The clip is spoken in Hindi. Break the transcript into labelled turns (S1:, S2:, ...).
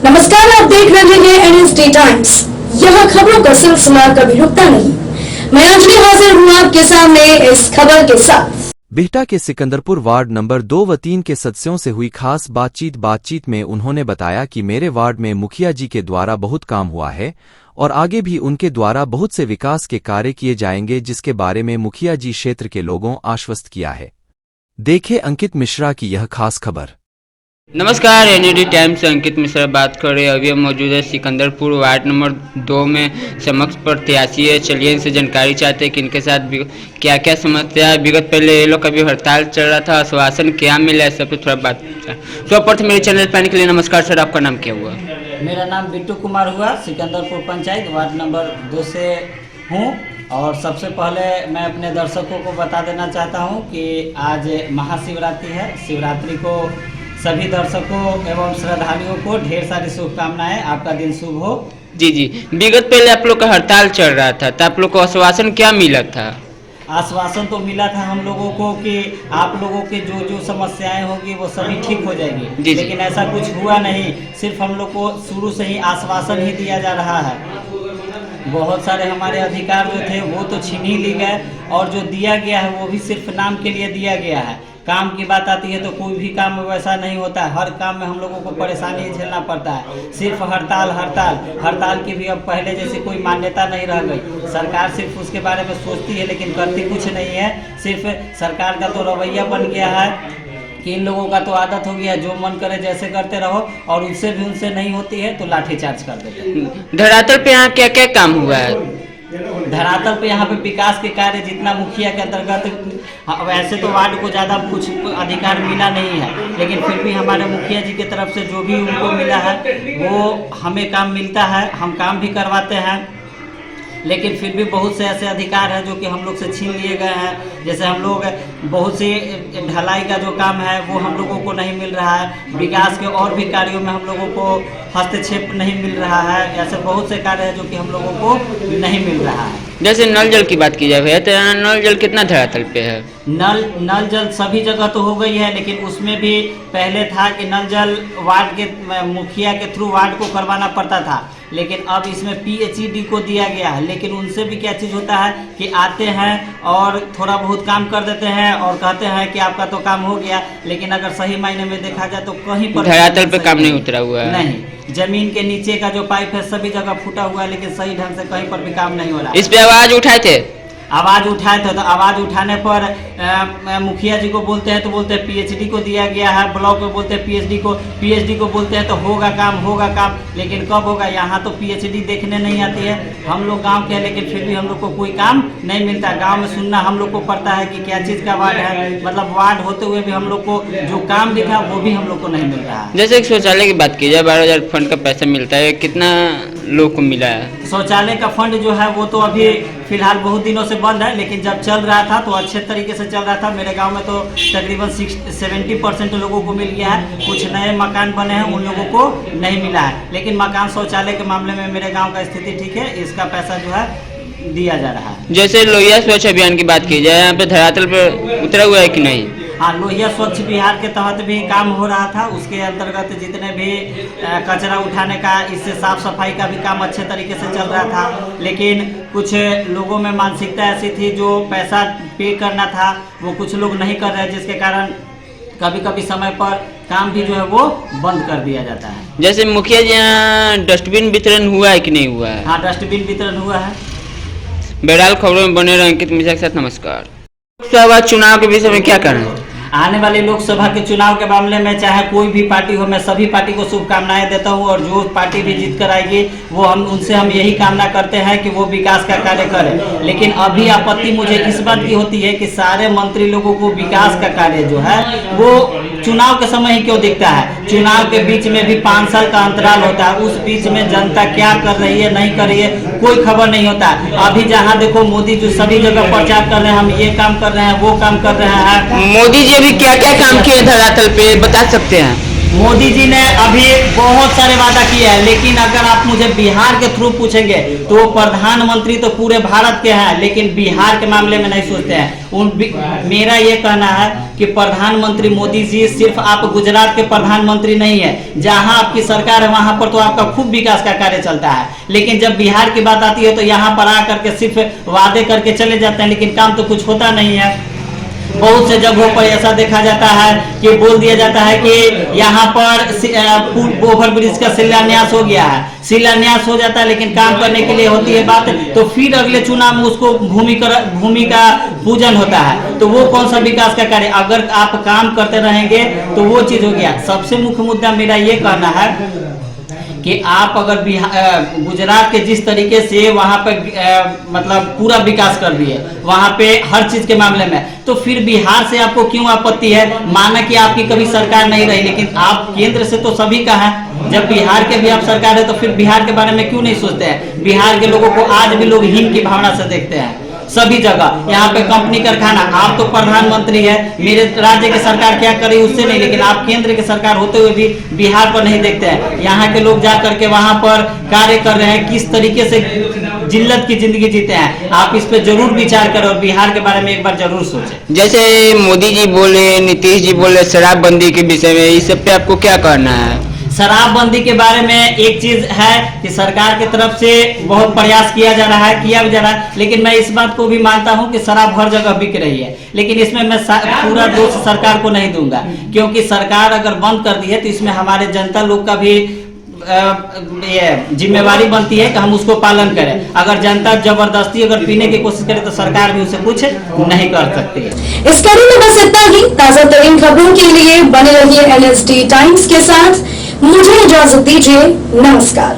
S1: नमस्कार, आप देख रहे हैं एनएसडी टाइम्स। यहाँ खबरों का सिलसिला कभी रुकता नहीं। मैं अंजलि हाजिर हूँ आपके सामने इस खबर के साथ।
S2: बिहटा के सिकंदरपुर वार्ड नंबर 2 व 3 के सदस्यों से हुई खास बातचीत में उन्होंने बताया कि मेरे वार्ड में मुखिया जी के द्वारा बहुत काम हुआ है और आगे भी उनके द्वारा बहुत से विकास के कार्य किए जाएंगे, जिसके बारे में मुखिया जी क्षेत्र के लोगों आश्वस्त किया है। देखें अंकित मिश्रा की यह खास खबर।
S3: नमस्कार, एनएसडी टाइम्स से अंकित मिश्रा बात कर रहे हैं। अभी हम मौजूद है सिकंदरपुर वार्ड नंबर 2 में समक्ष प्रत्याशी है। चलिए इनसे जानकारी चाहते हैं कि इनके साथ क्या क्या समस्या है। विगत पहले ये लोग का भी हड़ताल चल रहा था, आश्वासन क्या मिला है, सब पे थोड़ा बात। सर्वप्रथम मेरे चैनल पर आने के लिए नमस्कार सर, आपका नाम क्या हुआ?
S4: मेरा नाम बिट्टू कुमार हुआ, सिकंदरपुर पंचायत वार्ड नंबर 2 से हूँ। और सबसे पहले मैं अपने दर्शकों को बता देना चाहता हूँ कि आज महाशिवरात्रि है। शिवरात्रि को सभी दर्शकों एवं श्रद्धालुओं को ढेर सारी शुभकामनाएं। आपका दिन शुभ हो।
S3: जी, विगत पहले आप लोग का हड़ताल चल रहा था, तो आप लोग को आश्वासन क्या मिला था?
S4: आश्वासन तो मिला था हम लोगों को कि आप लोगों के जो समस्याएं होगी वो सभी ठीक हो जाएगी, लेकिन ऐसा कुछ हुआ नहीं। सिर्फ हम लोग को शुरू से ही आश्वासन ही दिया जा रहा है। बहुत सारे हमारे अधिकार जो थे वो तो छीन ही ली गए, और जो दिया गया है वो भी सिर्फ नाम के लिए दिया गया है। काम की बात आती है तो कोई भी काम वैसा नहीं होता है। हर काम में हम लोगों को परेशानी झेलना पड़ता है। सिर्फ हड़ताल की भी अब पहले जैसे कोई मान्यता नहीं रह गई। सरकार सिर्फ उसके बारे में सोचती है लेकिन करती कुछ नहीं है। सिर्फ सरकार का तो रवैया बन गया है कि इन लोगों का तो आदत हो गया है, जो मन करे जैसे करते रहो, और उनसे नहीं होती है तो लाठीचार्ज कर देते हैं।
S3: धरातल पे यहाँ क्या क्या काम हुआ है?
S4: धरातल पे यहाँ पे विकास के कार्य जितना मुखिया के अंतर्गत, वैसे तो वार्ड को ज़्यादा कुछ अधिकार मिला नहीं है, लेकिन फिर भी हमारे मुखिया जी की तरफ से जो भी उनको मिला है वो हमें काम मिलता है। हम काम भी करवाते हैं, लेकिन फिर भी बहुत से ऐसे अधिकार हैं जो कि हम लोग से छीन लिए गए हैं। जैसे हम लोग बहुत सी ढलाई का जो काम है वो हम लोगों को नहीं मिल रहा है। विकास के और भी कार्यों में हम लोगों को हस्तक्षेप नहीं मिल रहा है। ऐसे बहुत से कार्य हैं जो कि हम लोगों को नहीं मिल रहा है।
S3: जैसे नल जल की बात की जाए भैया, तो नल जल कितना धरातल पे है?
S4: नल जल सभी जगह तो हो गई है, लेकिन उसमें भी पहले था कि नल जल वार्ड के मुखिया के थ्रू वार्ड को करवाना पड़ता था, लेकिन अब इसमें पीएचईडी को दिया गया है। लेकिन उनसे भी क्या चीज़ होता है कि आते हैं और थोड़ा बहुत काम कर देते हैं और कहते हैं कि आपका तो काम हो गया, लेकिन अगर सही मायने में देखा जाए तो कहीं पर
S3: धरातल पे काम नहीं उतरा हुआ है।
S4: नहीं, जमीन के नीचे का जो पाइप है सभी जगह फूटा हुआ है, लेकिन सही ढंग से कहीं पर भी काम नहीं हो रहा।
S3: इस पे आवाज उठाए थे?
S4: आवाज़ उठाए थे, तो आवाज़ उठाने पर मुखिया जी को बोलते हैं तो बोलते हैं पीएचडी को दिया गया है। ब्लॉक में बोलते हैं पीएचडी को बोलते हैं तो होगा काम, लेकिन कब होगा? यहाँ तो पीएचडी देखने नहीं आती है। हम लोग गांव के हैं, लेकिन फिर भी हम लोग को कोई काम नहीं मिलता। गांव में सुनना हम लोग को पड़ता है कि क्या चीज़ का वार्ड है, मतलब वार्ड होते हुए भी हम लोग को जो काम लिखा वो भी हम लोग को नहीं मिल रहा है।
S3: जैसे एक शौचालय की बात की जाए, 12,000 फंड का पैसा मिलता है, कितना लोग को मिला है?
S4: शौचालय का फंड जो है वो तो अभी फिलहाल बहुत दिनों से बंद है, लेकिन जब चल रहा था तो अच्छे तरीके से चल रहा था। मेरे गांव में तो तकरीबन 70% लोगों को मिल गया है। कुछ नए मकान बने हैं, उन लोगों को नहीं मिला है, लेकिन मकान शौचालय के मामले में मेरे गांव का स्थिति ठीक है। इसका पैसा जो है दिया जा रहा है। जैसे
S3: लोहिया स्वच्छ अभियान की बात की जाए, यहाँ पे धरातल पर उतरा हुआ है कि नहीं?
S4: हाँ, लोहिया स्वच्छ बिहार के तहत भी काम हो रहा था। उसके अंतर्गत जितने भी कचरा उठाने का, इससे साफ सफाई का भी काम अच्छे तरीके से चल रहा था, लेकिन कुछ लोगों में मानसिकता ऐसी थी जो पैसा पे करना था वो कुछ लोग नहीं कर रहे, जिसके कारण कभी कभी समय पर काम भी जो है वो बंद कर दिया जाता है।
S3: जैसे मुखिया जी यहाँ डस्टबिन वितरण हुआ है कि नहीं हुआ है?
S4: हाँ, डस्टबिन वितरण हुआ है।
S3: बहरहाल खबरों में बने रहे। अंकित मिश्रा के साथ नमस्कार। लोकसभा चुनाव के विषय में क्या करें?
S4: आने वाले लोकसभा के चुनाव के मामले में चाहे कोई भी पार्टी हो, मैं सभी पार्टी को शुभकामनाएं देता हूं, और जो पार्टी भी जीत कर आएगी वो उनसे हम यही कामना करते हैं कि वो विकास का कार्य करें। लेकिन अभी आपत्ति मुझे इस बात की होती है कि सारे मंत्री लोगों को विकास का कार्य जो है वो चुनाव के समय ही क्यों दिखता है? चुनाव के बीच में भी 5 साल का अंतराल होता है, उस बीच में जनता क्या कर रही है नहीं कर रही है कोई खबर नहीं होता। अभी जहाँ देखो मोदी जो सभी जगह प्रचार कर रहे हैं, हम ये काम कर रहे हैं वो काम कर रहे हैं।
S3: मोदी जी अभी क्या क्या काम किए धरातल पे बता सकते हैं?
S4: मोदी जी ने अभी बहुत सारे वादा किए हैं, लेकिन अगर आप मुझे बिहार के थ्रू पूछेंगे तो प्रधानमंत्री तो पूरे भारत के हैं, लेकिन बिहार के मामले में नहीं सोचते हैं। मेरा ये कहना है कि प्रधानमंत्री मोदी जी सिर्फ आप गुजरात के प्रधानमंत्री नहीं है, जहां आपकी सरकार है वहां पर तो आपका खूब विकास का कार्य चलता है, लेकिन जब बिहार की बात आती है तो यहाँ पर आकर के सिर्फ वादे करके चले जाते हैं, लेकिन काम तो कुछ होता नहीं है। बहुत से जगहों पर ऐसा देखा जाता है कि बोल दिया जाता है कि यहाँ पर ओवर ब्रिज का शिलान्यास हो गया है, शिलान्यास हो जाता है, लेकिन काम करने के लिए होती है बात तो फिर अगले चुनाव में उसको भूमि का पूजन होता है। तो वो कौन सा विकास का कार्य? अगर आप काम करते रहेंगे तो वो चीज हो गया। सबसे मुख्य मुद्दा मेरा ये कहना है कि आप अगर गुजरात के जिस तरीके से वहां पे मतलब पूरा विकास कर दिए वहां पे हर चीज के मामले में, तो फिर बिहार से आपको क्यों आपत्ति है? माना कि आपकी कभी सरकार नहीं रही, लेकिन आप केंद्र से तो सभी का है। जब बिहार के भी आप सरकार है तो फिर बिहार के बारे में क्यों नहीं सोचते हैं? बिहार के लोगों को आज भी लोग हीन की भावना से देखते हैं सभी जगह। यहाँ पे कंपनी कारखाना, आप तो प्रधानमंत्री है, मेरे राज्य की सरकार क्या करे उससे नहीं, लेकिन आप केंद्र की सरकार होते हुए भी बिहार पर नहीं देखते हैं। यहाँ के लोग जा करके वहां पर कार्य कर रहे हैं, किस तरीके से जिल्लत की जिंदगी जीते हैं। आप इस पे जरूर विचार करें और बिहार के बारे में एक बार जरूर सोचें।
S3: जैसे मोदी जी बोले, नीतीश जी बोले शराबबंदी के विषय में, इस सब पे आपको क्या कहना है?
S4: शराबबंदी के बारे में एक चीज है कि सरकार की तरफ से बहुत प्रयास किया जा रहा है, किया जा रहा है, लेकिन मैं इस बात को भी मानता हूं कि शराब हर जगह बिक रही है, लेकिन इसमें मैं पूरा दोष सरकार को नहीं दूंगा, क्योंकि सरकार अगर बंद कर दी है तो इसमें हमारे जनता लोग का भी ये जिम्मेवारी बनती है कि हम उसको पालन करें। अगर जनता जबरदस्ती अगर पीने की कोशिश करे तो सरकार भी उसे कुछ नहीं कर सकती है।
S1: इस कड़ी में बस इतना ही। ताजा तरीन खबरों के लिए बने रहिए NSD टाइम्स के साथ। मुझे इजाजत दीजिए, नमस्कार।